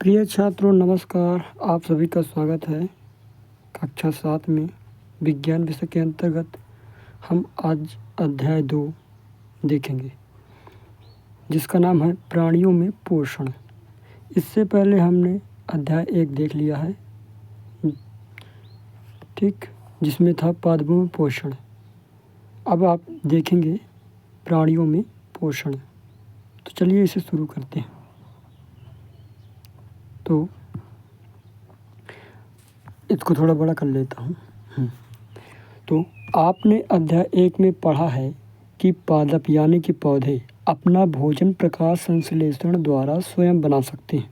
प्रिय छात्रों नमस्कार। आप सभी का स्वागत है कक्षा 7 में विज्ञान विषय के अंतर्गत हम आज अध्याय 2 देखेंगे जिसका नाम है प्राणियों में पोषण। इससे पहले हमने अध्याय 1 देख लिया है, ठीक, जिसमें था पादपों में पोषण। अब आप देखेंगे प्राणियों में पोषण। तो चलिए इसे शुरू करते हैं। तो इसको थोड़ा बड़ा कर लेता हूँ। तो आपने अध्याय 1 में पढ़ा है कि पादप यानी कि पौधे अपना भोजन प्रकाश संश्लेषण द्वारा स्वयं बना सकते हैं,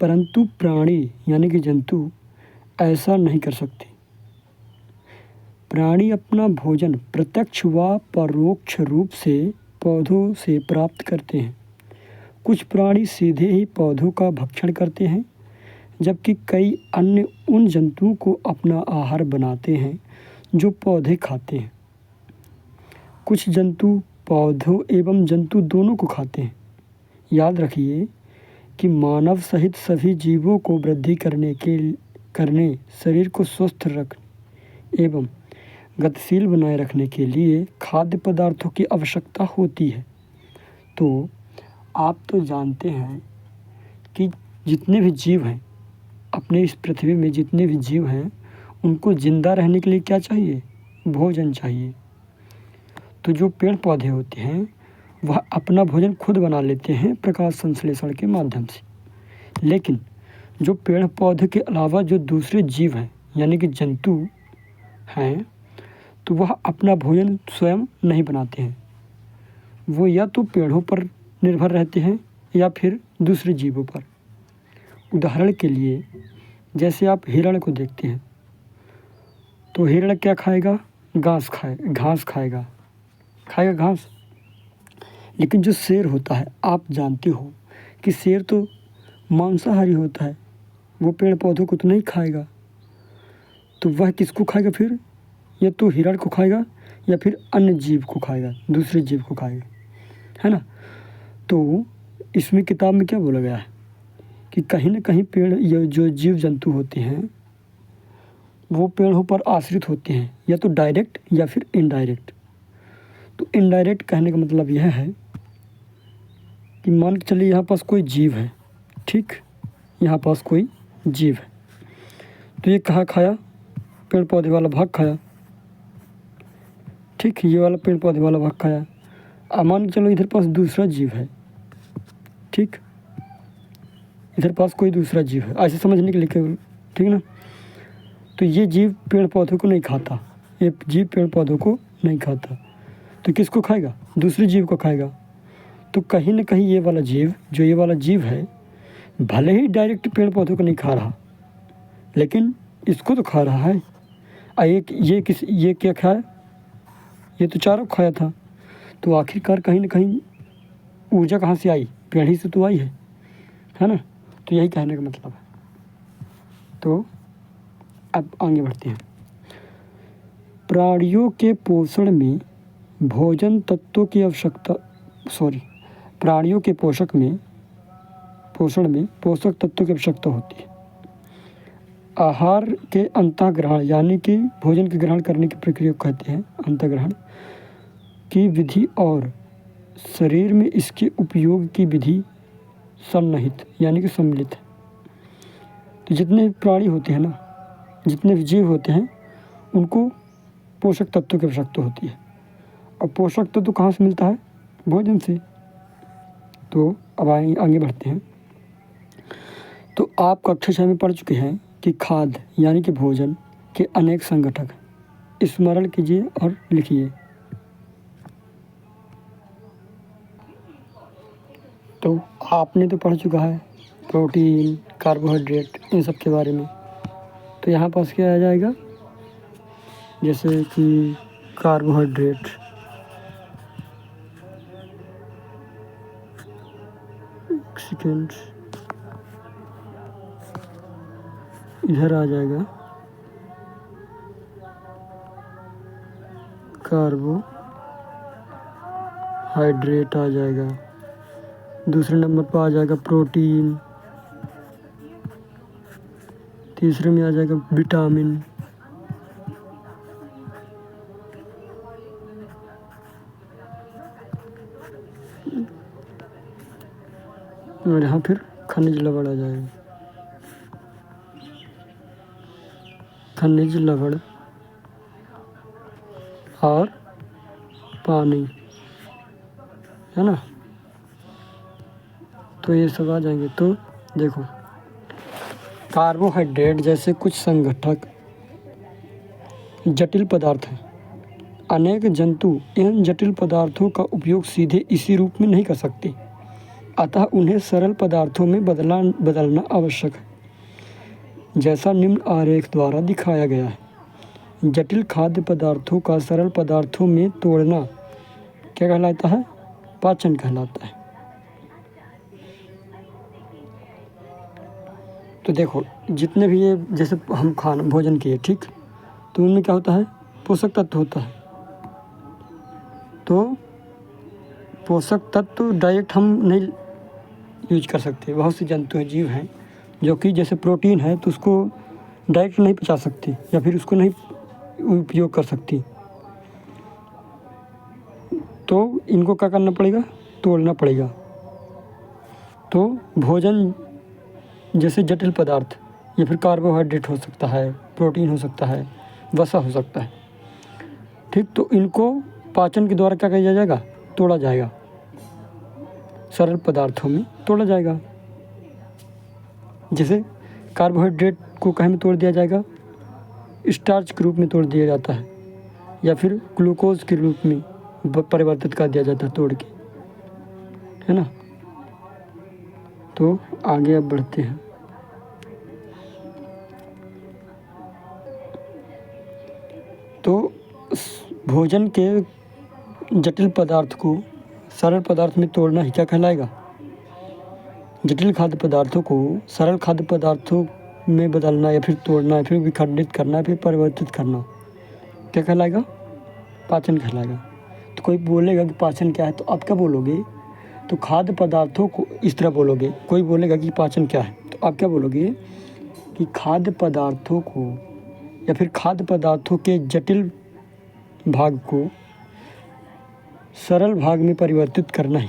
परंतु प्राणी यानी कि जंतु ऐसा नहीं कर सकते। प्राणी अपना भोजन प्रत्यक्ष व परोक्ष रूप से पौधों से प्राप्त करते हैं। कुछ प्राणी सीधे ही पौधों का भक्षण करते हैं, जबकि कई अन्य उन जंतुओं को अपना आहार बनाते हैं जो पौधे खाते हैं। कुछ जंतु पौधों एवं जंतु दोनों को खाते हैं। याद रखिए कि मानव सहित सभी जीवों को वृद्धि करने, शरीर को स्वस्थ रखने एवं गतिशील बनाए रखने के लिए खाद्य पदार्थों की आवश्यकता होती है। तो आप तो जानते हैं कि जितने भी जीव हैं, अपने इस पृथ्वी में जितने भी जीव हैं, उनको जिंदा रहने के लिए क्या चाहिए? भोजन चाहिए। तो जो पेड़ पौधे होते हैं वह अपना भोजन खुद बना लेते हैं प्रकाश संश्लेषण के माध्यम से। लेकिन जो पेड़ पौधे के अलावा जो दूसरे जीव हैं यानी कि जंतु हैं, तो वह अपना भोजन स्वयं नहीं बनाते हैं। वो या तो पेड़ों पर निर्भर रहते हैं या फिर दूसरे जीवों पर। उदाहरण के लिए जैसे आप हिरण को देखते हैं, तो हिरण क्या खाएगा? घास खाएगा। घास। लेकिन जो शेर होता है, आप जानते हो कि शेर तो मांसाहारी होता है, वो पेड़ पौधों को तो नहीं खाएगा। तो वह किसको खाएगा फिर? या तो हिरण को खाएगा या फिर अन्य जीव को खाएगा, दूसरे जीव को खाएगा, है ना। तो इसमें किताब में क्या बोला गया है कि कहीं ना कहीं पेड़ या जो जीव जंतु होते हैं वो पेड़ों पर आश्रित होते हैं, या तो डायरेक्ट या फिर इनडायरेक्ट। तो इनडायरेक्ट कहने का मतलब यह है कि मान के चलिए यहाँ पास कोई जीव है, ठीक, यहाँ पास कोई जीव है, तो ये कहाँ खाया? पेड़ पौधे वाला भाग खाया, ठीक, ये वाला पेड़ पौधे वाला भाग खाया। अब मान के चलो इधर पास दूसरा जीव है, ठीक, इधर पास कोई दूसरा जीव है, ऐसे समझने के लिए केवल, ठीक ना। तो ये जीव पेड़ पौधों को नहीं खाता, ये जीव पेड़ पौधों को नहीं खाता, तो किसको खाएगा? दूसरे जीव को खाएगा। तो कहीं ना कहीं ये वाला जीव है, भले ही डायरेक्ट पेड़ पौधों को नहीं खा रहा, लेकिन इसको तो खा रहा है। ये क्या खाया? ये तो चारों खाया था। तो आखिरकार कहीं ना कहीं ऊर्जा कहाँ से आई? पेड़ ही से तो आई है ना। तो यही कहने का मतलब है। तो अब आगे बढ़ते हैं। प्राणियों के पोषण में भोजन तत्वों की आवश्यकता प्राणियों के पोषण में पोषक तत्वों की आवश्यकता होती है। आहार के अंतःग्रहण यानी कि भोजन के ग्रहण करने की प्रक्रिया को कहते हैं अंतःग्रहण की विधि, और शरीर में इसके उपयोग की विधि सन्निहित यानी कि सम्मिलित है। तो जितने प्राणी होते हैं ना, जितने भी जीव होते हैं, उनको पोषक तत्वों की आवश्यकता होती है। और पोषक तत्व कहाँ से मिलता है? भोजन से। तो अब आगे बढ़ते हैं। तो आप कक्षा 6 में पढ़ चुके हैं कि खाद्य यानी कि भोजन के अनेक संगठक हैं। स्मरण कीजिए और लिखिए। तो आपने तो पढ़ चुका है प्रोटीन, कार्बोहाइड्रेट, इन सब के बारे में। तो यहाँ पास क्या आ जाएगा? जैसे कि कार्बोहाइड्रेट, सेकेंड, इधर आ जाएगा कार्बोहाइड्रेट आ जाएगा। दूसरे नंबर पर आ जाएगा प्रोटीन, तीसरे में आ जाएगा विटामिन, और यहाँ फिर खनिज लवण आ जाएगा, खनिज लवण और पानी, है ना। तो ये सब आ जाएंगे। तो देखो, कार्बोहाइड्रेट जैसे कुछ संगठक जटिल पदार्थ हैं। अनेक जंतु इन जटिल पदार्थों का उपयोग सीधे इसी रूप में नहीं कर सकते, अतः उन्हें सरल पदार्थों में बदलना आवश्यक है, जैसा निम्न आरेख द्वारा दिखाया गया है। जटिल खाद्य पदार्थों का सरल पदार्थों में तोड़ना क्या कहलाता है? पाचन कहलाता है। तो देखो, जितने भी ये जैसे हम खाना भोजन किए, ठीक, तो उनमें क्या होता है? पोषक तत्व होता है। तो पोषक तत्व डायरेक्ट हम नहीं यूज कर सकते। बहुत से जंतु हैं, जीव हैं, जो कि जैसे प्रोटीन है तो उसको डायरेक्ट नहीं पचा सकती या फिर उसको नहीं उपयोग कर सकती। तो इनको क्या करना पड़ेगा? तोड़ना पड़ेगा। तो भोजन जैसे जटिल पदार्थ या फिर कार्बोहाइड्रेट हो सकता है, प्रोटीन हो सकता है, वसा हो सकता है, ठीक, तो इनको पाचन के द्वारा क्या किया जाएगा? तोड़ा जाएगा, सरल पदार्थों में तोड़ा जाएगा। जैसे कार्बोहाइड्रेट को कहीं में तोड़ दिया जाएगा? स्टार्च के रूप में तोड़ दिया जाता है, या फिर ग्लूकोज के रूप में परिवर्तित कर दिया जाता है तोड़ के, है ना। तो आगे अब बढ़ते हैं। तो भोजन के जटिल पदार्थ को सरल पदार्थ में तोड़ना ही क्या कहलाएगा? जटिल खाद्य पदार्थों को सरल खाद्य पदार्थों में बदलना या फिर तोड़ना या फिर विखंडित करना या फिर परिवर्तित करना क्या कहलाएगा? पाचन कहलाएगा। तो कोई बोलेगा कि पाचन क्या है, तो आप क्या बोलोगे? तो खाद्य पदार्थों को इस तरह बोलोगे। कोई बोलेगा कि पाचन क्या है, तो आप क्या बोलोगे कि खाद्य पदार्थों को या फिर खाद्य पदार्थों के जटिल भाग को सरल भाग में परिवर्तित करना ही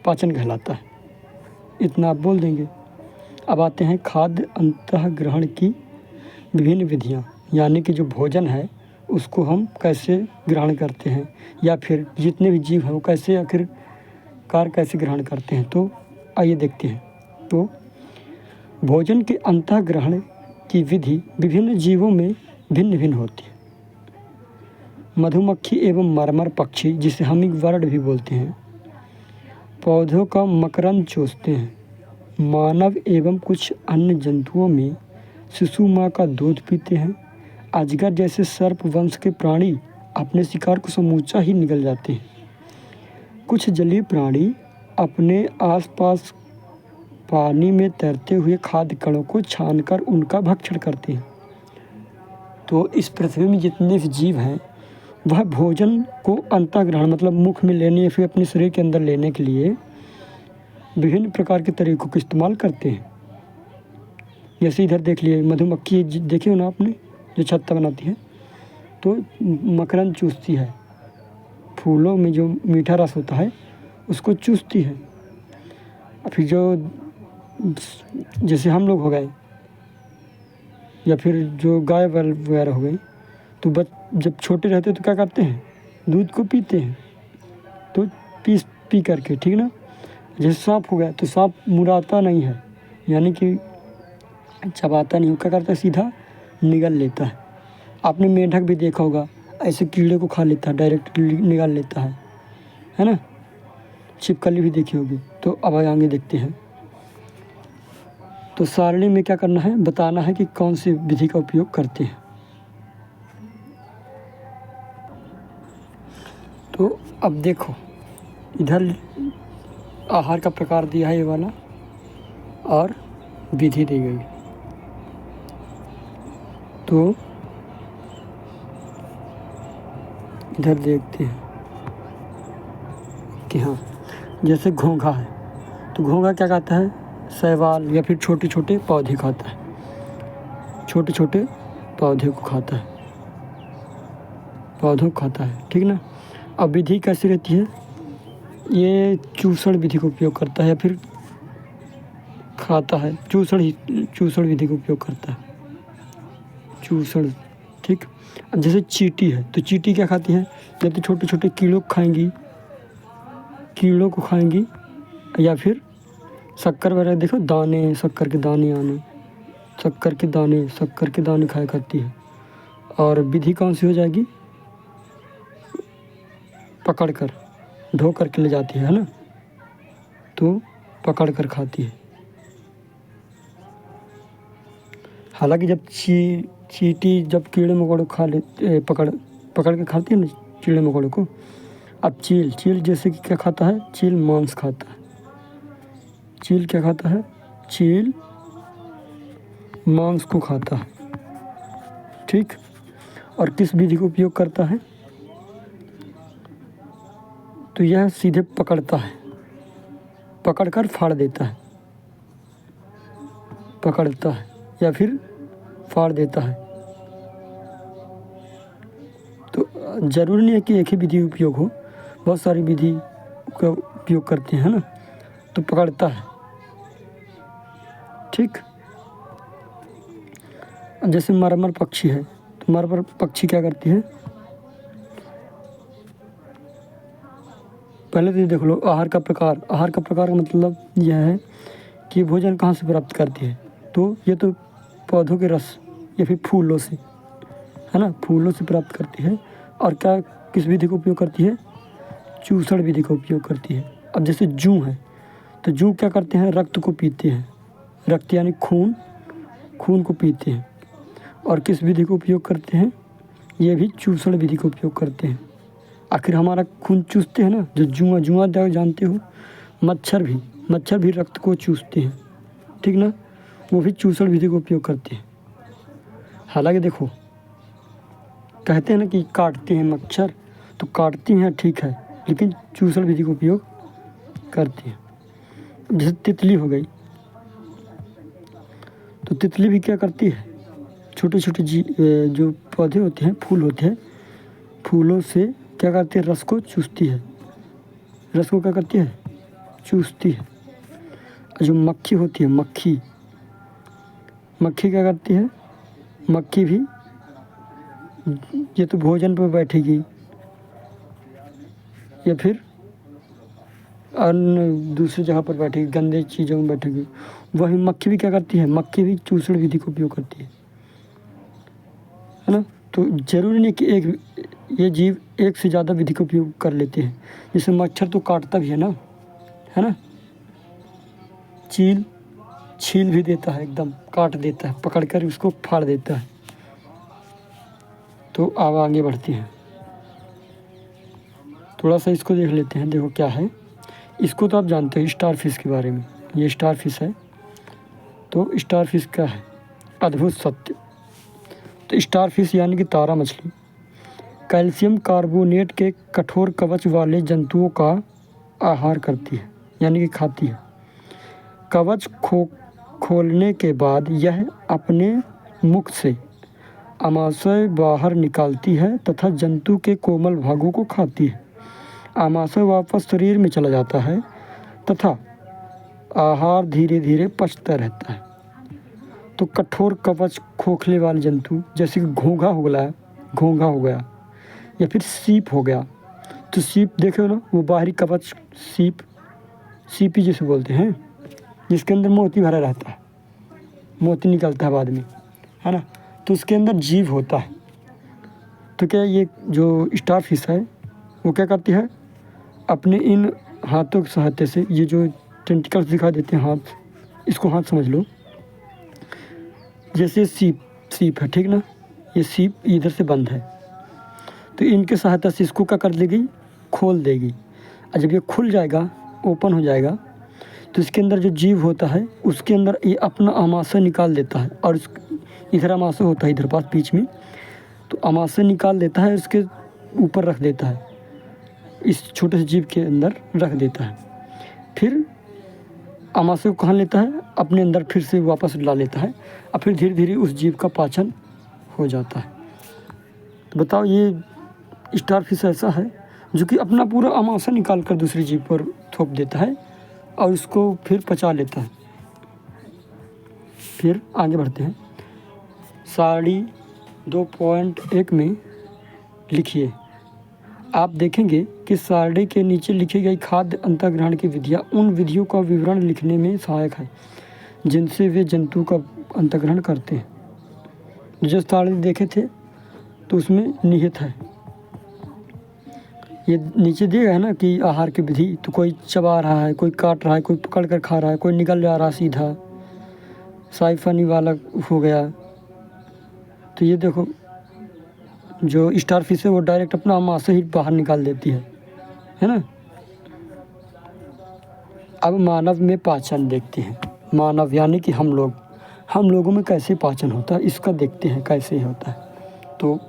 पाचन कहलाता है। इतना आप बोल देंगे। अब आते हैं खाद्य अंतःग्रहण की विभिन्न विधियाँ, यानी कि जो भोजन है उसको हम कैसे ग्रहण करते हैं, या फिर जितने भी जीव हैं वो कैसे आखिरकार कैसे ग्रहण करते हैं। तो आइए देखते हैं। तो भोजन के अंतःग्रहण की विधि विभिन्न जीवों में भिन्न भिन्न होती है। मधुमक्खी एवं मरमर पक्षी, जिसे हमिंग बर्ड भी बोलते हैं, पौधों का मकरंद चूसते हैं। मानव एवं कुछ अन्य जंतुओं में शिशु माँ का दूध पीते हैं। अजगर जैसे सर्प वंश के प्राणी अपने शिकार को समूचा ही निगल जाते हैं। कुछ जलीय प्राणी अपने आसपास पानी में तैरते हुए खाद्य कणों को छानकर उनका भक्षण करते हैं। तो इस पृथ्वी में जितने भी जीव हैं वह भोजन को अंतःग्रहण मतलब मुख में लेने या फिर अपने शरीर के अंदर लेने के लिए विभिन्न प्रकार के तरीकों का इस्तेमाल करते हैं। जैसे इधर देख लिए मधुमक्खी, देखे हो ना आपने, जो छत्ता बनाती है, तो मकरंद चूसती है, फूलों में जो मीठा रस होता है उसको चूसती है। फिर जो जैसे हम लोग हो गए या फिर जो गाय वगैरह हो गई, तो जब छोटे रहते तो क्या करते हैं? दूध को पीते हैं, तो पी करके, ठीक ना। जैसे सांप हो गया, तो सांप मुड़ाता नहीं है, यानी कि चबाता नहीं, क्या करता है? सीधा निगल लेता है। आपने मेंढक भी देखा होगा, ऐसे कीड़े को खा लेता है, डायरेक्ट निगल लेता है ना। छिपकली भी देखी होगी। तो अब आगे देखते हैं। तो सारणी में क्या करना है? बताना है कि कौन सी विधि का उपयोग करते हैं। तो अब देखो, इधर आहार का प्रकार दिया है ये वाला, और विधि दी गई। तो इधर देखते हैं कि हाँ, जैसे घोंघा है, तो घोंघा क्या खाता है? शैवाल या फिर छोटे छोटे पौधे खाता है। छोटे छोटे पौधे को खाता है, पौधों को खाता है, ठीक ना। अब विधि कैसी रहती है, ये चूसण विधि का उपयोग करता है या फिर खाता है, चूसण विधि का उपयोग करता है, चूसण, ठीक। अब जैसे चींटी है तो चींटी क्या खाती है, या तो छोटे छोटे कीड़ों को खाएंगी या फिर शक्कर वगैरह, देखो दाने, शक्कर के दाने खाया करती है। और विधि कौन सी हो जाएगी, पकड़ कर ढो करके ले जाती है ना, तो पकड़ कर खाती है। हालांकि जब चींटी जब कीड़े मकोड़ों पकड़ के खाती है ना कीड़े मकोड़ों को। अब चील जैसे कि क्या खाता है, चील मांस खाता है, चील क्या खाता है, चील मांस को खाता है, ठीक। और किस विधि को उपयोग करता है, तो यह सीधे पकड़ता है, पकड़कर फाड़ देता है, पकड़ता है या फिर फाड़ देता है। तो ज़रूरी नहीं है कि एक ही विधि उपयोग हो, बहुत सारी विधि का उपयोग करते हैं ना। तो पकड़ता है, ठीक। जैसे मरमर पक्षी है, तो मरमर पक्षी क्या करती है, पहले तो ये देख लो आहार का प्रकार का मतलब यह है कि भोजन कहाँ से प्राप्त करती है, तो ये तो पौधों के रस या फिर फूलों से, है ना, फूलों से प्राप्त करती है। और क्या किस विधि का उपयोग करती है, चूसण विधि का उपयोग करती है। अब जैसे जूं है तो जूं क्या करते हैं, रक्त को पीते हैं, रक्त यानी खून को पीते हैं। और किस विधि का उपयोग करते हैं, ये भी चूसण विधि का उपयोग करते हैं। आखिर हमारा खून चूसते हैं ना, जो जुआ जानते हो, मच्छर भी रक्त को चूसते हैं, ठीक ना, वो भी चूसण विधि का उपयोग करते हैं। हालांकि देखो कहते हैं ना कि काटते हैं मच्छर, तो काटती हैं ठीक है, लेकिन चूसण विधि का उपयोग करती हैं। जैसे तितली हो गई, तो तितली भी क्या करती है, छोटे छोटे जो पौधे होते हैं, फूल होते हैं, फूलों से क्या करती है, रस को चूसती है, रस को क्या करती है, चूसती है। जो मक्खी होती है, मक्खी क्या करती है, मक्खी भी ये तो भोजन पर बैठेगी या फिर अन्य दूसरी जगह पर बैठेगी, गंदे चीज़ों में बैठेगी, वही मक्खी भी क्या करती है, मक्खी भी चूसण विधि का उपयोग करती है ना। तो ज़रूरी नहीं कि ये जीव एक से ज़्यादा विधि का उपयोग कर लेते हैं। जैसे मच्छर तो काटता भी है ना, छील भी देता है, एकदम काट देता है, पकड़कर उसको फाड़ देता है। तो अब आगे बढ़ते हैं, थोड़ा सा इसको देख लेते हैं। देखो क्या है, इसको तो आप जानते हो स्टार फिश के बारे में, ये स्टार फिश है। तो स्टार फिश क्या है, अद्भुत सत्य। तो स्टार फिश यानी कि तारा मछली कैल्शियम कार्बोनेट के कठोर कवच वाले जंतुओं का आहार करती है, यानी कि खाती है। कवच खोलने के बाद यह अपने मुख से आमाशय बाहर निकालती है तथा जंतु के कोमल भागों को खाती है। आमाशय वापस शरीर में चला जाता है तथा आहार धीरे धीरे पचता रहता है। तो कठोर कवच खोखले वाले जंतु जैसे कि घोंघा हो गया या फिर सीप हो गया। तो सीप देखो ना, वो बाहरी कवच सीपी जिसे बोलते हैं, जिसके अंदर मोती भरा रहता है, मोती निकलता है बाद में, है ना। तो उसके अंदर जीव होता है। तो क्या ये जो स्टार फिश है वो क्या करती है, अपने इन हाथों की सहायता से, ये जो टेंटिकल्स दिखा देते हैं हाथ, इसको हाथ समझ लो। जैसे सीप है, ठीक ना, ये सीप इधर से बंद है, तो इनके सहायता से इसको क्या कर देगी, खोल देगी। और जब ये खुल जाएगा, ओपन हो जाएगा, तो इसके अंदर जो जीव होता है उसके अंदर ये अपना आमाशय निकाल देता है। और इधर आमाशय होता है, इधर पास बीच में, तो आमाशय निकाल देता है, इसके ऊपर रख देता है, इस छोटे से जीव के अंदर रख देता है। फिर आमाशय को कहाँ लेता है, अपने अंदर फिर से वापस ला लेता है और फिर धीरे धीरे उस जीव का पाचन हो जाता है। तो बताओ, ये स्टार फिश ऐसा है जो कि अपना पूरा आमाशय निकाल कर दूसरी जीव पर थोप देता है और उसको फिर पचा लेता है। फिर आगे बढ़ते हैं। सारणी 2.1 में लिखिए। आप देखेंगे कि सारणी के नीचे लिखी गई खाद्य अंतःग्रहण की विधियाँ उन विधियों का विवरण लिखने में सहायक है जिनसे वे जंतु का अंतःग्रहण करते हैं। जो सारणी देखे थे तो उसमें निहित है, ये नीचे दिया गया है ना कि आहार की विधि। तो कोई चबा रहा है, कोई काट रहा है, कोई पकड़ कर खा रहा है, कोई निकल जा रहा सीधा, साइफनी वाला हो गया। तो ये देखो, जो स्टार फिश है वो डायरेक्ट अपना आमाशय ही बाहर निकाल देती है ना। अब मानव में पाचन देखते हैं। मानव यानी कि हम लोगों में कैसे पाचन होता है इसका देखते हैं कैसे होता है। तो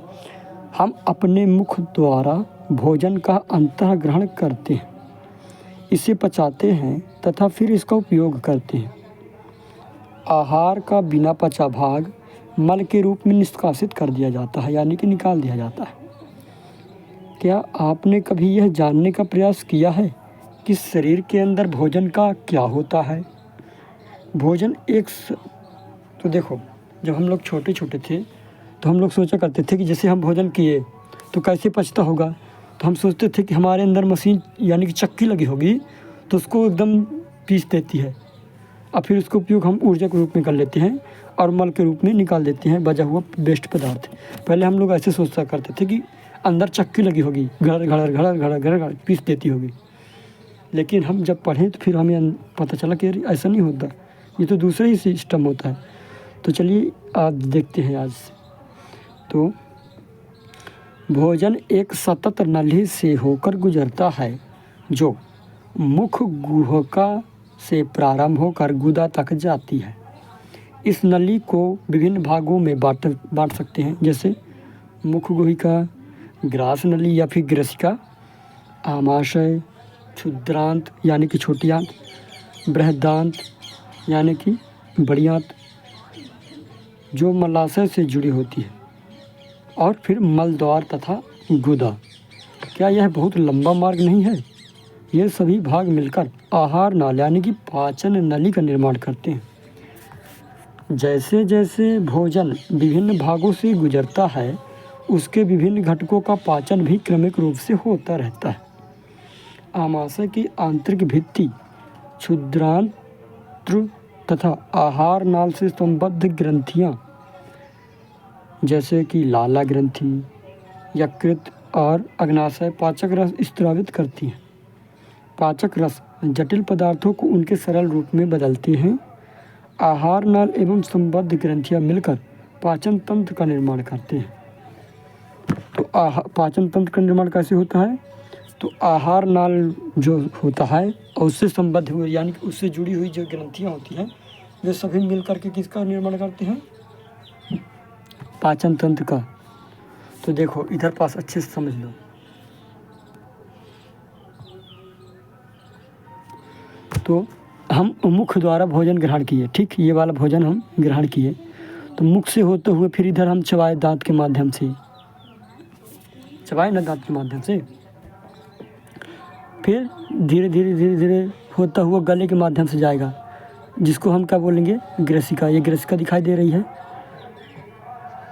हम अपने मुख द्वारा भोजन का अंतःग्रहण करते हैं, इसे पचाते हैं तथा फिर इसका उपयोग करते हैं। आहार का बिना पचा भाग मल के रूप में निष्कासित कर दिया जाता है, यानी कि निकाल दिया जाता है। क्या आपने कभी यह जानने का प्रयास किया है कि शरीर के अंदर भोजन का क्या होता है? भोजन तो देखो, जब हम लोग छोटे छोटे थे तो हम लोग सोचा करते थे कि जैसे हम भोजन किए तो कैसे पचता होगा। तो हम सोचते थे कि हमारे अंदर मशीन यानी कि चक्की लगी होगी तो उसको एकदम पीस देती है और फिर उसका उपयोग हम ऊर्जा के रूप में कर लेते हैं और मल के रूप में निकाल देते हैं बचा हुआ वेस्ट पदार्थ। पहले हम लोग ऐसे सोचा करते थे कि अंदर चक्की लगी होगी, घड़ घड़ घड़ घड़ घड़ घड़ पीस देती होगी। लेकिन हम जब पढ़ें तो फिर हमें पता चला कि ऐसा नहीं होता, ये तो दूसरा ही सिस्टम होता है। तो चलिए आज देखते हैं। आज से तो भोजन एक सतत नली से होकर गुजरता है जो मुख गुहका से प्रारंभ होकर गुदा तक जाती है। इस नली को विभिन्न भागों में बांट सकते हैं, जैसे मुख गुहिका, ग्रास नली या फिर ग्रसिका, आमाशय, क्षुद्रांत यानी कि छोटी आंत, बृहदांत यानी कि बड़ी आंत जो मलाशय से जुड़ी होती है, और फिर मलद्वार तथा गुदा। क्या यह बहुत लंबा मार्ग नहीं है? ये सभी भाग मिलकर आहार नाल यानी कि पाचन नली का निर्माण करते हैं। जैसे जैसे भोजन विभिन्न भागों से गुजरता है उसके विभिन्न घटकों का पाचन भी क्रमिक रूप से होता रहता है। आमाशय की आंतरिक भित्ति, क्षुद्रांत्र तथा आहार नाल से संबद्ध ग्रंथियां जैसे कि लाला ग्रंथि, यकृत और अग्नाशय पाचक रस स्रावित करती हैं। पाचक रस जटिल पदार्थों को उनके सरल रूप में बदलते हैं। आहार नाल एवं संबद्ध ग्रंथियां मिलकर पाचन तंत्र का निर्माण करते हैं। तो पाचन तंत्र का निर्माण कैसे होता है? तो आहार नाल जो होता है और उससे संबद्ध हुए यानी कि उससे जुड़ी हुई जो ग्रंथियां होती हैं वे सभी मिलकर के किसका निर्माण करते हैं? पाचन तंत्र का। तो देखो इधर पास अच्छे से समझ लो। तो हम मुख द्वारा भोजन ग्रहण किए, ठीक, ये वाला भोजन हम ग्रहण किए तो मुख से होते हुए फिर इधर हम चबाए दांत के माध्यम से, चबाए ना दांत के माध्यम से, फिर धीरे धीरे धीरे धीरे होता हुआ गले के माध्यम से जाएगा जिसको हम क्या बोलेंगे? ग्रसिका। ये ग्रसिका दिखाई दे रही है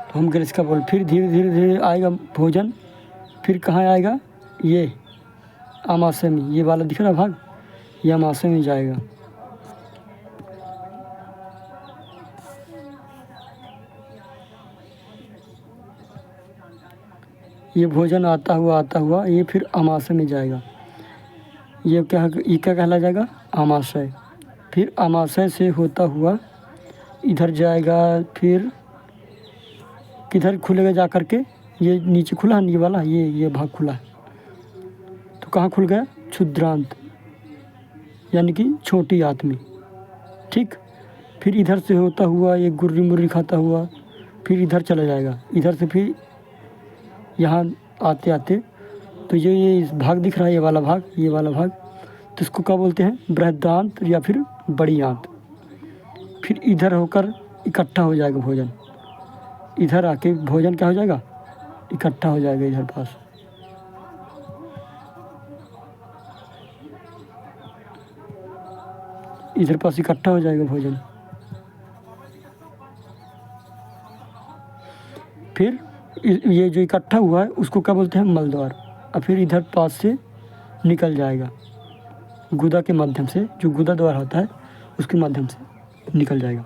तो हम ग्रसिका बोल। फिर धीरे धीरे धीरे आएगा भोजन, फिर कहाँ आएगा? ये आमाशय में, ये वाला दिख रहा भाग, ये आमाशय में जाएगा। ये भोजन आता हुआ ये फिर आमाशय में जाएगा। ये क्या कहला जाएगा? आमाशय। फिर आमाशय से होता हुआ इधर जाएगा, फिर किधर खुलेगा जा कर के? ये नीचे खुला है, ये वाला, ये भाग खुला है तो कहाँ खुल गया? क्षुद्रांत यानी कि छोटी आंत में, ठीक। फिर इधर से होता हुआ ये गुर्री मुर्री खाता हुआ फिर इधर चला जाएगा। इधर से फिर यहाँ आते आते तो ये भाग दिख रहा है, ये वाला भाग, तो इसको क्या बोलते हैं? बृहदांत या फिर बड़ी आंत, फिर इधर होकर इकट्ठा हो जाएगा भोजन, इधर आके भोजन क्या हो जाएगा, इकट्ठा हो जाएगा इधर पास। इधर पास इकट्ठा हो जाएगा भोजन, फिर ये जो इकट्ठा हुआ है उसको क्या बोलते हैं, मलद्वार। और फिर इधर पास से निकल जाएगा गुदा के माध्यम से, जो गुदा द्वार होता है उसके माध्यम से निकल जाएगा।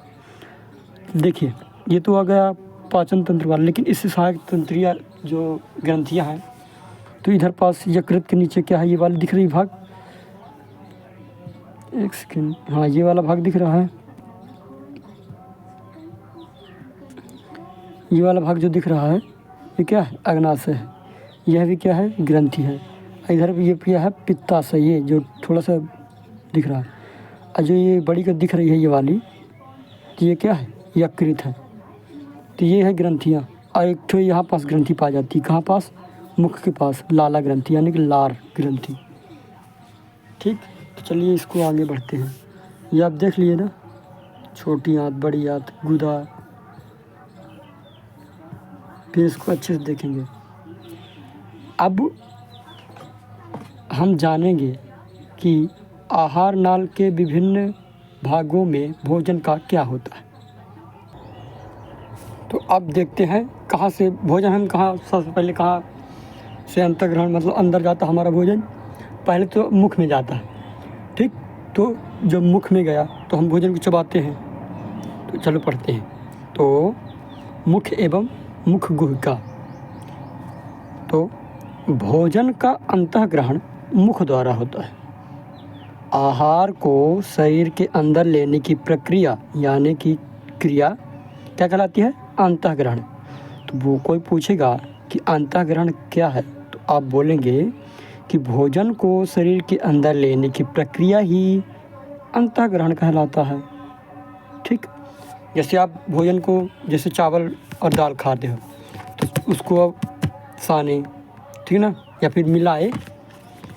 देखिए ये तो आ गया पाचन तंत्र वाला, लेकिन इससे सहायक तंत्रियाँ जो ग्रंथियाँ हैं, तो इधर पास यकृत के नीचे क्या है, ये वाली दिख रही भाग, एक सेकेंड, हाँ ये वाला भाग दिख रहा है, ये वाला भाग जो दिख रहा है ये क्या है, अग्नाशय है। यह भी क्या है, ग्रंथि है। इधर भी ये क्या है, पित्ताशय, ये जो थोड़ा सा दिख रहा है। और जो ये बड़ी का दिख रही है ये वाली, तो ये क्या है, यकृत है। तो ये है ग्रंथियाँ। और एक तो यहाँ पास ग्रंथि पाई जाती है, कहाँ पास, मुख के पास, लाला ग्रंथि यानी कि लार ग्रंथि। ठीक, तो चलिए इसको आगे बढ़ते हैं। ये आप देख लिए ना, छोटी आंत, बड़ी आंत, गुदा, फिर इसको अच्छे से देखेंगे। अब हम जानेंगे कि आहार नाल के विभिन्न भागों में भोजन का क्या होता है। तो अब देखते हैं कहाँ से भोजन, हम कहाँ सबसे पहले कहाँ से अंतर्ग्रहण मतलब अंदर जाता है हमारा भोजन। पहले तो मुख में जाता है, ठीक। तो जब मुख में गया तो हम भोजन को चबाते हैं। तो चलो पढ़ते हैं। तो मुख एवं मुख गुहिका। तो भोजन का अंतःग्रहण मुख द्वारा होता है। आहार को शरीर के अंदर लेने की प्रक्रिया यानी कि क्रिया क्या कहलाती है, अंतःग्रहण। तो वो कोई पूछेगा कि अंतःग्रहण क्या है, तो आप बोलेंगे कि भोजन को शरीर के अंदर लेने की प्रक्रिया ही अंतःग्रहण कहलाता है। ठीक, जैसे आप भोजन को, जैसे चावल और दाल खाते हो तो उसको अब साने, ठीक ना, या फिर मिलाए,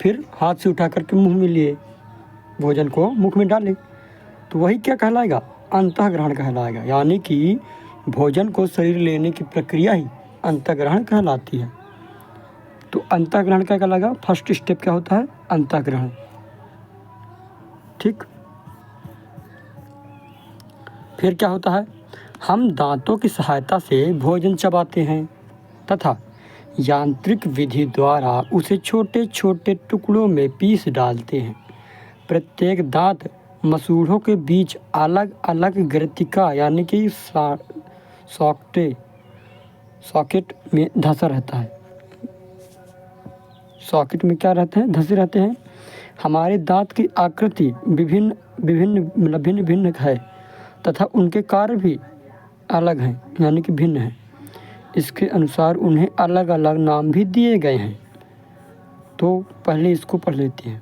फिर हाथ से उठा करके मुंह में लिए, भोजन को मुख में डाले, तो वही क्या कहलाएगा, अंतःग्रहण कहलाएगा। यानी कि भोजन को शरीर लेने की प्रक्रिया ही अंतःग्रहण कहलाती है। तो अंतःग्रहण क्या कहलाएगा, फर्स्ट स्टेप क्या होता है, अंतःग्रहण। ठीक, फिर क्या होता है, हम दांतों की सहायता से भोजन चबाते हैं तथा यांत्रिक विधि द्वारा उसे छोटे छोटे टुकड़ों में पीस डालते हैं। प्रत्येक दांत मसूड़ों के बीच अलग अलग ग्रथिका यानी कि सॉकेट में धंसा रहता है। सॉकेट में क्या रहते हैं, धंसे रहते हैं। हमारे दांत की आकृति भिन्न भिन्न है तथा उनके कार्य भी अलग हैं यानी कि भिन्न हैं। इसके अनुसार उन्हें अलग अलग नाम भी दिए गए हैं। तो पहले इसको पढ़ लेते हैं।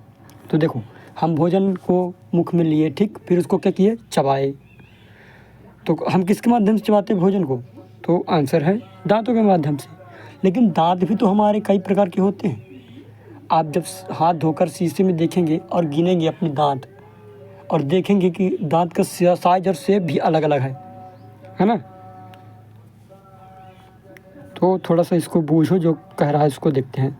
तो देखो, हम भोजन को मुख में लिए, ठीक, फिर उसको क्या किए, चबाए। तो हम किसके माध्यम से चबाते हैं भोजन को, तो आंसर है दांतों के माध्यम से। लेकिन दांत भी तो हमारे कई प्रकार के होते हैं। आप जब हाथ धोकर शीशे में देखेंगे और गिनेंगे अपने दांत और देखेंगे कि दांत का साइज और शेप भी अलग अलग है ना। तो थोड़ा सा इसको बूझो, जो कह रहा है इसको देखते हैं।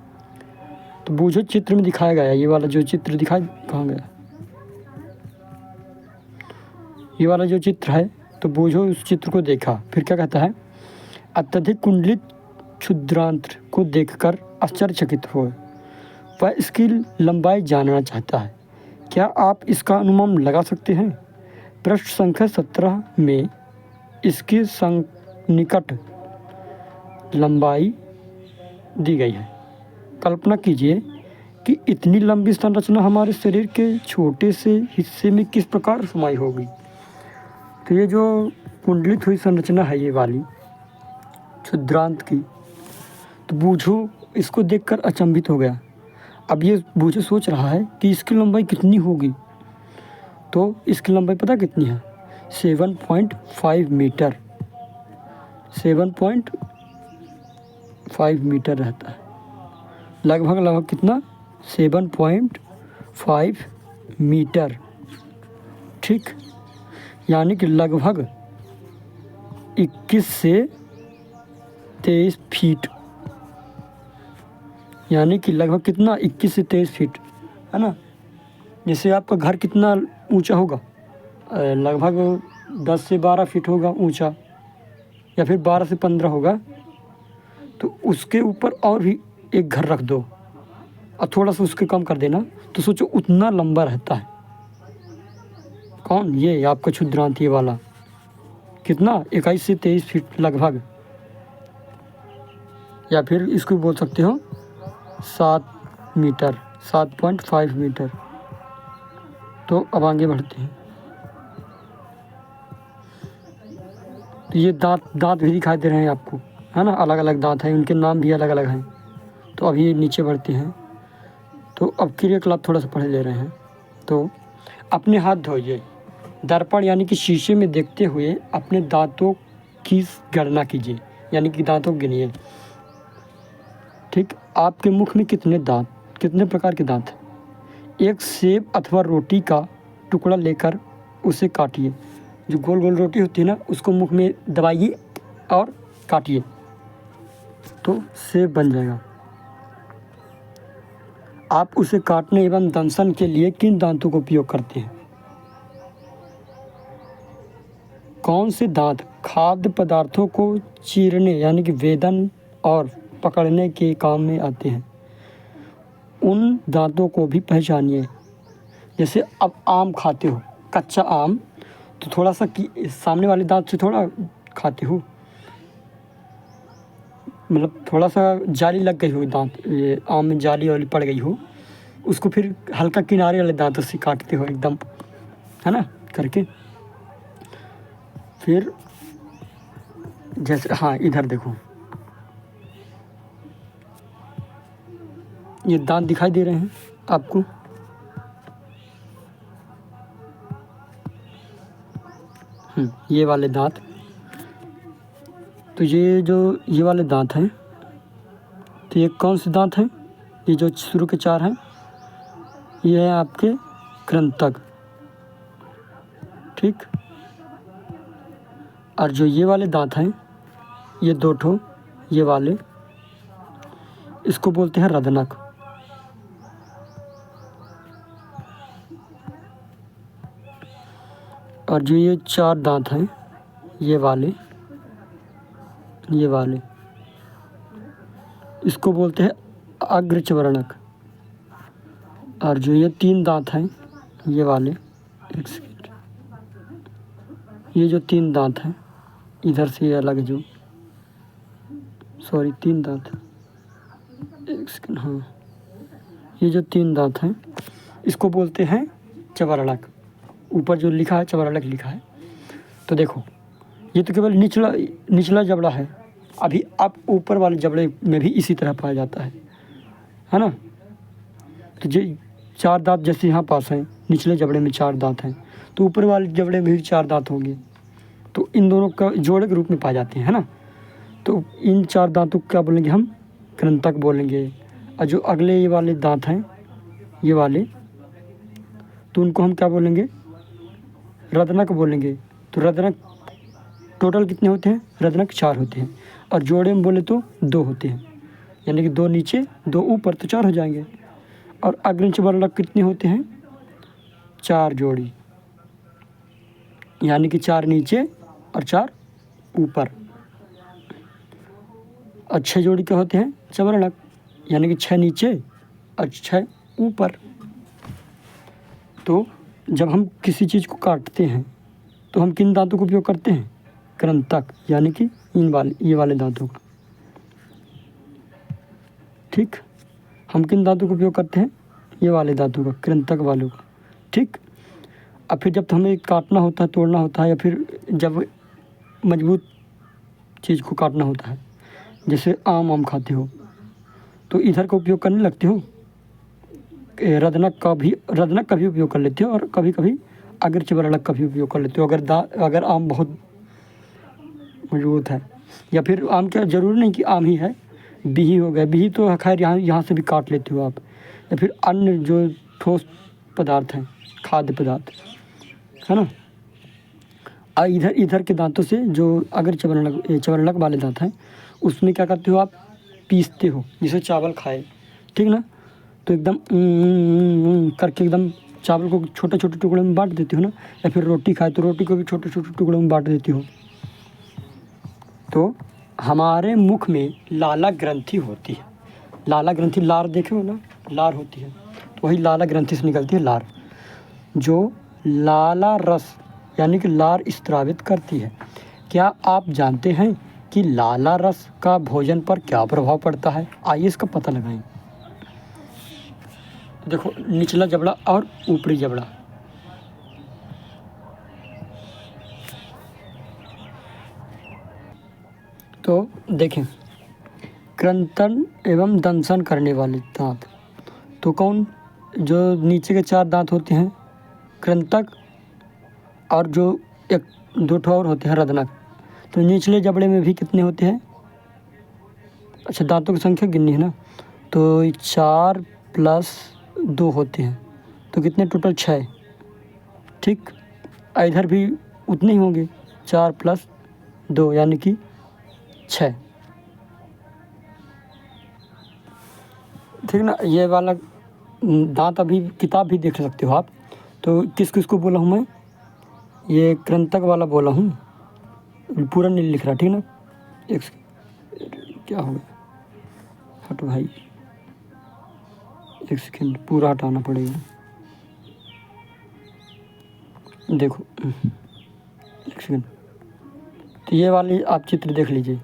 तो बूझो चित्र में दिखाया गया है, ये वाला जो चित्र दिखाया, कहाँ गया, ये वाला जो चित्र है, तो बूझो उस चित्र को देखा। फिर क्या कहता है, अत्यधिक कुंडलित क्षुद्रांत्र को देखकर आश्चर्यचकित हुए, वह इसकी लंबाई जानना चाहता है। क्या आप इसका अनुमान लगा सकते हैं। पृष्ठ संख्या 17 में इसकी निकट लंबाई दी गई है। कल्पना कीजिए कि इतनी लंबी संरचना हमारे शरीर के छोटे से हिस्से में किस प्रकार समाई होगी। तो ये जो कुंडलित हुई संरचना है, ये वाली क्षुद्रांत की, तो बूझो इसको देखकर अचंभित हो गया। अब ये बूझो सोच रहा है कि इसकी लंबाई कितनी होगी। तो इसकी लंबाई पता कितनी है, 7.5 मीटर, 7.5 मीटर रहता है। लगभग कितना, 7.5 मीटर। ठीक, यानी कि लगभग 21 से 23 फीट, यानी कि लगभग कितना 21 से 23 फीट, है ना। जैसे आपका घर कितना ऊंचा होगा, लगभग 10 से 12 फीट होगा ऊंचा, या फिर 12 से 15 होगा, तो उसके ऊपर और भी एक घर रख दो और थोड़ा सा उसके कम कर देना, तो सोचो उतना लंबा रहता है। कौन? ये आपका क्षुद्रांत वाला, कितना 21 से 23 फीट लगभग, या फिर इसको बोल सकते हो 7 मीटर, 7.5 मीटर। तो अब आगे बढ़ते हैं। तो ये दांत भी दिखाई दे रहे हैं आपको, है ना, अलग अलग दांत हैं, उनके नाम भी अलग अलग हैं। तो अभी नीचे बढ़ते हैं। तो अब क्रियाकलाप थोड़ा सा पढ़ ले रहे हैं। तो अपने हाथ धोइए, दर्पण यानी कि शीशे में देखते हुए अपने दांतों की गणना कीजिए, यानी कि दांतों को गिनिए। ठीक, आपके मुख में कितने दांत, कितने प्रकार के दांत हैं? एक सेब अथवा रोटी का टुकड़ा लेकर उसे काटिए। जो गोल गोल रोटी होती है ना, उसको मुख में दबाइए और काटिए, तो सेब बन जाएगा। आप उसे काटने एवं दंशन के लिए किन दांतों का उपयोग करते हैं? कौन से दांत खाद्य पदार्थों को चीरने यानी कि वेदन और पकड़ने के काम में आते हैं? उन दांतों को भी पहचानिए। जैसे अब आम खाते हो, कच्चा आम, तो थोड़ा सा सामने वाले दांत से थोड़ा खाते हो, मतलब थोड़ा सा जाली लग गई हो, दांत ये आम में जाली वाली पड़ गई हो, उसको फिर हल्का किनारे वाले दांतों से काटते हो एकदम, है ना, करके। फिर जैसे हाँ, इधर देखो, ये दांत दिखाई दे रहे हैं आपको, ये वाले दांत। तो ये वाले दांत हैं, तो ये कौन से दांत हैं? ये जो शुरू के 4 हैं, ये है आपके कृंतक, ठीक। और जो ये वाले दांत हैं, ये 2 ठो, ये वाले, इसको बोलते हैं रदनक। और जो ये 4 दांत हैं, ये वाले, इसको बोलते हैं अग्रचवर्णक। और जो ये 3 दांत हैं, ये वाले, एक सेकेंड, ये जो 3 दांत हैं, इधर से ये अलग जो, सॉरी 3 दांत, एक सेकेंड, हाँ, ये जो 3 दांत हैं, इसको बोलते हैं चवर्णक। ऊपर जो लिखा है चवर्णक लिखा है। तो देखो, ये तो केवल निचला जबड़ा है। अभी आप ऊपर वाले जबड़े में भी इसी तरह पाया जाता है ना। तो जो 4 दांत जैसे यहाँ पास हैं, निचले जबड़े में 4 दांत हैं, तो ऊपर वाले जबड़े में भी 4 दांत होंगे। तो इन दोनों का जोड़े के रूप में पाए जाते हैं, है ना। तो इन 4 दांतों को क्या बोलेंगे हम? कृंतक बोलेंगे। और जो अगले ये वाले दांत हैं, ये वाले, तो उनको हम क्या बोलेंगे? रदनक बोलेंगे। तो रदनक टोटल कितने होते हैं? रदनक 4 होते हैं। और जोड़े में बोले तो 2 होते हैं, यानी कि 2 नीचे 2 ऊपर, तो 4 हो जाएंगे। और अग्रचवर्णक कितने होते हैं? 4 जोड़ी, यानी कि 4 नीचे और 4 ऊपर। और 6 जोड़ी क्या होते हैं? चवर्णक, यानी कि 6 नीचे और 6 ऊपर। तो जब हम किसी चीज़ को काटते हैं तो हम किन दांतों का उपयोग करते हैं? कृंतक, यानी कि ये वाले दांतों का, ठीक। हम किन दांतों का उपयोग करते हैं? ये वाले दांतों का, कृंतक वालों का, ठीक। अब फिर जब हमें काटना होता है, तोड़ना होता है, या फिर जब मजबूत चीज़ को काटना होता है, जैसे आम खाते हो, तो इधर का उपयोग करने लगते हो, रदनक का भी उपयोग कर लेते हो, और कभी कभी अग्रचवर्णक का भी उपयोग कर लेते हो अगर आम बहुत मजबूत है। या फिर आम क्या, ज़रूरी नहीं कि आम ही है, बिही हो गया, बिही तो खैर यहाँ से भी काट लेते हो आप। या फिर अन्य जो ठोस पदार्थ हैं, खाद्य पदार्थ, है ना। और इधर इधर के दांतों से जो अगर चवरलक वाले दांत हैं उसमें क्या करते हो आप, पीसते हो जिसे चावल खाए, ठीक ना। तो एकदम करके एकदम चावल को छोटे छोटे टुकड़ों में बांट देती हो ना, या फिर रोटी खाए तो रोटी को भी छोटे छोटे टुकड़ों में बांट देती हो। तो हमारे मुख में लाला ग्रंथि होती है। लाला ग्रंथि, लार देखे हो ना, लार होती है, तो वही लाला ग्रंथि से निकलती है लार, जो लाला रस यानी कि लार स्त्रावित करती है। क्या आप जानते हैं कि लाला रस का भोजन पर क्या प्रभाव पड़ता है? आइए इसका पता लगाएं। देखो, निचला जबड़ा और ऊपरी जबड़ा, तो देखें, क्रंथन एवं दंशन करने वाले दांत, तो कौन, जो नीचे के 4 दांत होते हैं कृंतक, और जो एक 2 ठो और होते हैं रदनक। तो निचले जबड़े में भी कितने होते हैं? अच्छा, दांतों की संख्या गिननी है ना, तो 4 + 2 होते हैं, तो कितने टोटल 6, ठीक। इधर भी उतने ही होंगे, 4 + 2 यानी कि 6, ठीक ना। ये वाला दांत अभी किताब भी देख सकते हो आप। तो किस किस को बोला हूँ मैं, ये कृंतक वाला बोला हूँ, पूरा नहीं लिख रहा, ठीक ना। एक क्या हो गया, हट भाई, एक सेकेंड, पूरा हटाना पड़ेगा। देखो, एक सेकेंड, तो ये वाली आप चित्र देख लीजिए,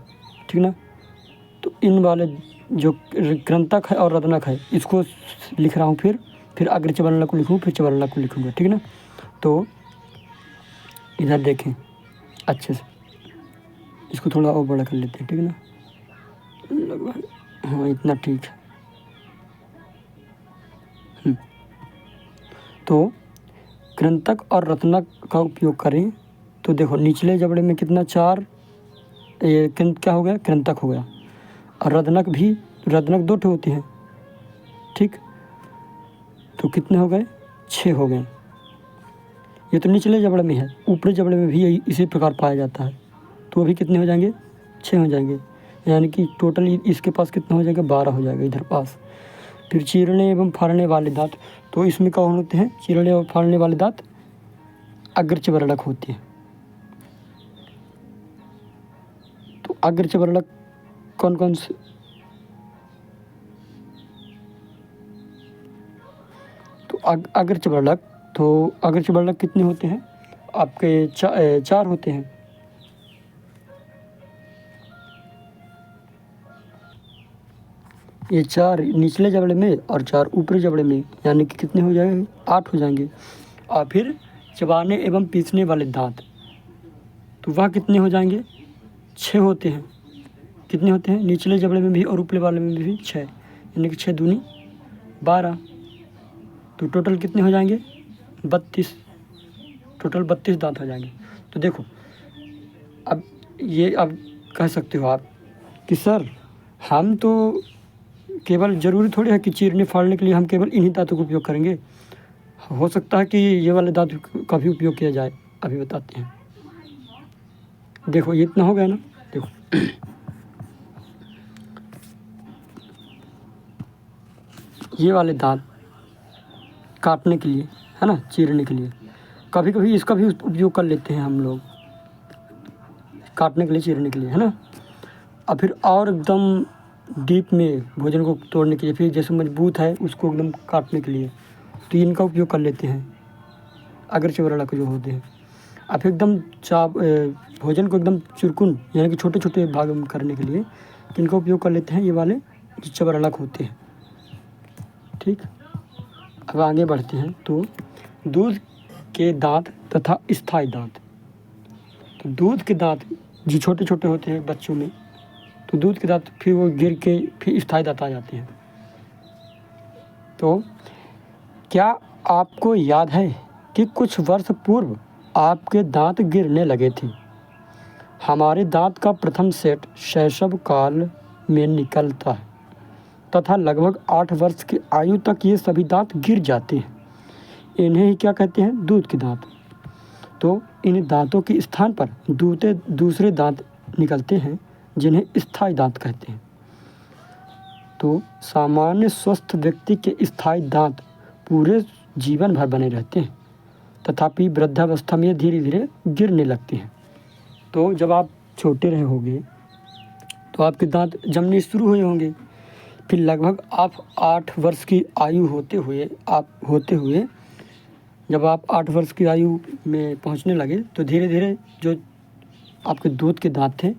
ठीक ना। तो इन वाले जो कृंतक है और रत्नक है, इसको लिख रहा हूँ, फिर अग्र चवरलक को लिखूँ, फिर चवरलक को लिखूँगा, ठीक ना। तो इधर देखें अच्छे से, इसको थोड़ा और बड़ा कर लेते हैं, ठीक है ना, लगभग, हाँ इतना ठीक है। तो कृंतक और रत्नक का उपयोग करें तो देखो, निचले जबड़े में कितना, 4, ये क्या हो गया, कृंतक हो गया, और रत्नक भी, रत्नक 2 ठो होते हैं, ठीक। तो कितने हो गए, 6 हो गए। ये तो निचले जबड़े में है, ऊपरी जबड़े में भी यही इसी प्रकार पाया जाता है, तो अभी कितने हो जाएंगे, 6 हो जाएंगे, यानी कि टोटल इसके पास कितना हो जाएगा, 12 हो जाएगा इधर पास। फिर चीरने एवं फाड़ने वाले दांत, तो इसमें कौन होते हैं, चीरने और फाड़ने वाले दांत अग्र चवरलक होती है। तो अग्र चवरलक कौन कौन से, तो अग्र चवरलक, तो अग्र चवरलक कितने होते हैं आपके, 4 होते हैं। ये 4 निचले जबड़े में और 4 ऊपरी जबड़े में, यानी कि कितने हो जाएंगे, 8 हो जाएंगे। और फिर चबाने एवं पीसने वाले दांत, तो वह कितने हो जाएंगे, 6 होते हैं। कितने होते हैं, निचले जबड़े में भी और ऊपरी वाले में भी 6, यानी कि 6 दूनी 12, तो टोटल कितने हो जाएंगे, 32, टोटल 32 दांत हो जाएंगे। तो देखो, अब ये अब कह सकते हो आप कि सर हम तो केवल, ज़रूरी थोड़ी है कि चीरने फाड़ने के लिए हम केवल इन्हीं दांतों का उपयोग करेंगे, हो सकता है कि ये वाले दांत का भी उपयोग किया जाए। अभी बताते हैं। देखो, ये इतना हो गया ना, देखो ये वाले दांत काटने के लिए, है ना, चीरने के लिए, कभी कभी इसका भी उपयोग कर लेते हैं हम लोग, काटने के लिए, चीरने के लिए, है ना। और फिर और एकदम डीप में भोजन को तोड़ने के लिए, फिर जैसे मजबूत है उसको एकदम काटने के लिए, तो इनका उपयोग कर लेते हैं अग्र चवरलक जो होते हैं। और फिर एकदम भोजन को एकदम चुरकुन यानी कि छोटे छोटे भाग में करने के लिए इनका उपयोग कर लेते हैं ये वाले जो चवरलक होते हैं, ठीक। अब आगे बढ़ते हैं। तो दूध के दांत तथा स्थायी दांत, तो दूध के दांत जो छोटे छोटे होते हैं बच्चों में, तो दूध के दांत फिर वो गिर के फिर स्थायी दांत आ जाते हैं। तो क्या आपको याद है कि कुछ वर्ष पूर्व आपके दांत गिरने लगे थे? हमारे दांत का प्रथम सेट शैशव काल में निकलता है तथा लगभग 8 वर्ष की आयु तक ये सभी दांत गिर जाते हैं। इन्हें ही क्या कहते हैं? दूध के दांत। तो इन दांतों के स्थान पर दूसरे दांत निकलते हैं जिन्हें स्थायी दांत कहते हैं। तो सामान्य स्वस्थ व्यक्ति के स्थायी दांत पूरे जीवन भर बने रहते हैं, तथापि वृद्धावस्था में धीरे धीरे गिरने लगते हैं। तो जब आप छोटे रहे होंगे तो आपके दांत जमने शुरू हुए होंगे, फिर लगभग आप 8 वर्ष की आयु होते हुए जब आप 8 वर्ष की आयु में पहुंचने लगे तो धीरे धीरे जो आपके दूध के दांत थे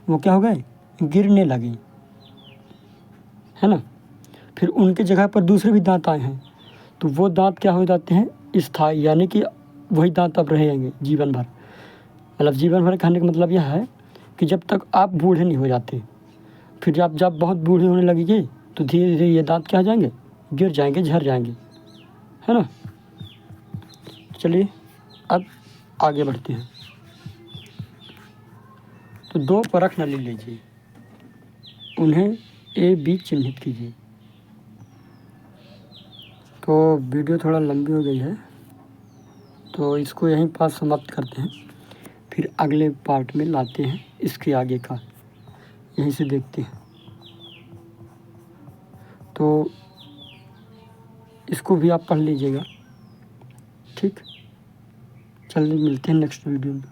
वो क्या हो गए, गिरने लगे, है ना। फिर उनके जगह पर दूसरे भी दांत आए हैं, तो वो दांत क्या हो जाते हैं, स्थायी, यानी कि वही दांत अब रहेंगे जीवन भर। मतलब जीवन भर कहने का मतलब यह है कि जब तक आप बूढ़े नहीं हो जाते। फिर जब बहुत बूढ़े होने लगेंगे तो धीरे धीरे ये दांत क्या हो जाएंगे, गिर जाएंगे, झड़ जाएंगे, है ना। चलिए अब आगे बढ़ते हैं। तो 2 परख नली लीजिए, उन्हें A B चिन्हित कीजिए। तो वीडियो थोड़ा लंबी हो गई है, तो इसको यहीं पास समाप्त करते हैं, फिर अगले पार्ट में लाते हैं इसके आगे का, यहीं से देखते हैं। तो इसको भी आप पढ़ लीजिएगा, ठीक। चलिए मिलते हैं नेक्स्ट वीडियो में।